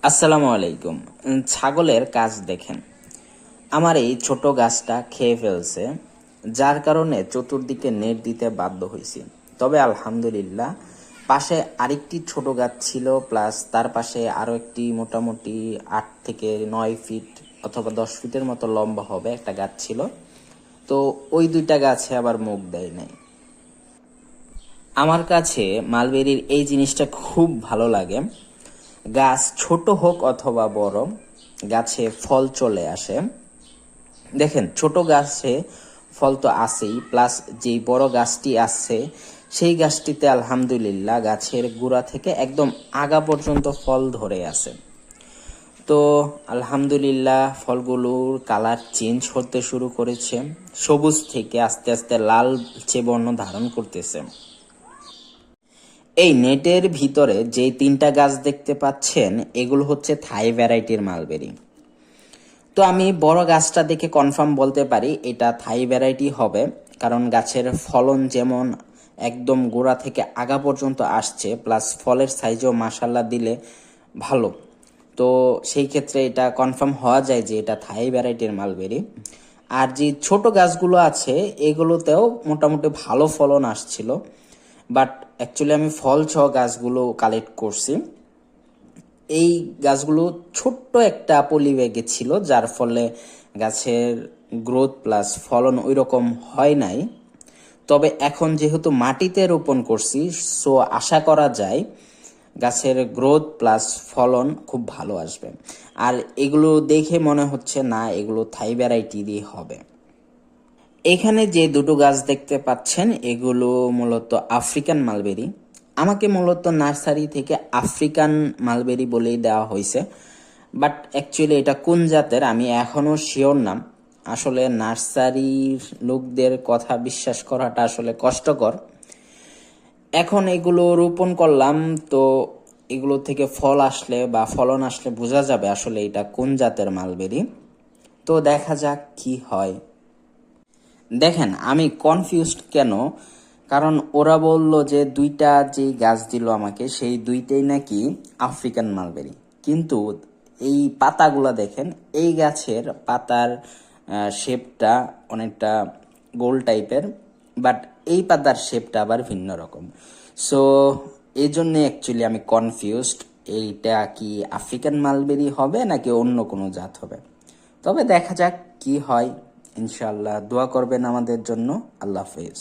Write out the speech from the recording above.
আসসালামু আলাইকুম। ছাগলের কাজ দেখেন, আমার এই ছোট গাছটা খেয়ে ফেলছে, যার কারণে চতুর্দিকে নেট দিতে বাধ্য হয়েছি। তবে আলহামদুলিল্লাহ, পাশে আরেকটি ছোট গাছ ছিল, প্লাস তার পাশে আরও একটি মোটামুটি 8 থেকে 9 ফিট অথবা 10 ফিটের মতো লম্বা হবে একটা গাছ ছিল। তো ওই দুইটা গাছে আবার মুখ দেয় নাই। আমার কাছে মালবেরির এই জিনিসটা খুব ভালো লাগে, গাছ ছোট হোক অথবা বড়, গাছে ফল চলে আসে। দেখেন, ছোট গাছে ফল তো আসেই, প্লাস যেই বড় গাছটি আছে সেই গাছটিতে আলহামদুলিল্লাহ গাছের গোড়া থেকে একদম আগা পর্যন্ত ফল ধরে আছে। তো আলহামদুলিল্লাহ ফলগুলোর কালার চেঞ্জ হতে শুরু করেছে, সবুজ থেকে আস্তে আস্তে লালচে বর্ণ ধারণ করতেছে। এই নেটের ভিতরে যে 3টা গাছ দেখতে পাচ্ছেন, এগুলো হচ্ছে থাই ভ্যারাইটির মালবেরি। তো আমি বড় গাছটা দেখে কনফার্ম বলতে পারি এটা থাই ভ্যারাইটি হবে, কারণ গাছের ফলন যেমন একদম গোড়া থেকে আগা পর্যন্ত আসছে, প্লাস ফলের সাইজও মাশাল্লাহ দিলে ভালো। তো সেই ক্ষেত্রে এটা কনফার্ম হওয়া যায় যে এটা থাই ভ্যারাইটির মালবেরি। আর যে ছোট গাছগুলো আছে এগুলোতেও মোটামুটি ভালো ফলন আসছিল, বাট অ্যাকচুয়ালি আমি ফল সহ গাছগুলো কালেক্ট করছি। এই গাছগুলো ছোট্ট একটা পলি ব্যাগে ছিল, যার ফলে গাছের গ্রোথ প্লাস ফলন ওই রকম হয় নাই। তবে এখন যেহেতু মাটিতে রোপণ করছি, সো আশা করা যায় গাছের গ্রোথ প্লাস ফলন খুব ভালো আসবে। আর এগুলো দেখে মনে হচ্ছে না এগুলো থাই ভ্যারাইটিরই হবে। এখানে যে দুটো গাছ দেখতে পাচ্ছেন এগুলো মূলত আফ্রিকান মালবেরি। আমাকে মূলত নার্সারি থেকে আফ্রিকান মালবেরি বলেই দেওয়া হয়েছে, বাট অ্যাকচুয়ালি এটা কোন জাতের আমি এখনও শিওর না। আসলে নার্সারির লোকদের কথা বিশ্বাস করাটা আসলে কষ্টকর। এখন এগুলো রোপণ করলাম, তো এগুলো থেকে ফল আসলে বা ফলন আসলে বোঝা যাবে আসলে এটা কোন জাতের মালবেরি। তো দেখা যাক কি হয়। দেখেন, আমি কনফিউজড কেন, কারণ ওরা বলল যে দুইটা যে গাছ দিল আমাকে সেই দুইটাই নাকি আফ্রিকান মালবেরি, কিন্তু এই পাতাগুলা দেখেন, এই গাছের পাতার শেপটা অনেকটা গোল টাইপের, বাট এই পাতার শেপটা আবার ভিন্ন রকম। সো এই জন্যে অ্যাকচুয়ালি আমি কনফিউজড, এইটা কি আফ্রিকান মালবেরি হবে নাকি অন্য কোনো জাত হবে। তবে দেখা যাক কি হয়। ইনশাল্লাহ দোয়া করবেন আমাদের জন্য। আল্লাহ হাফেজ।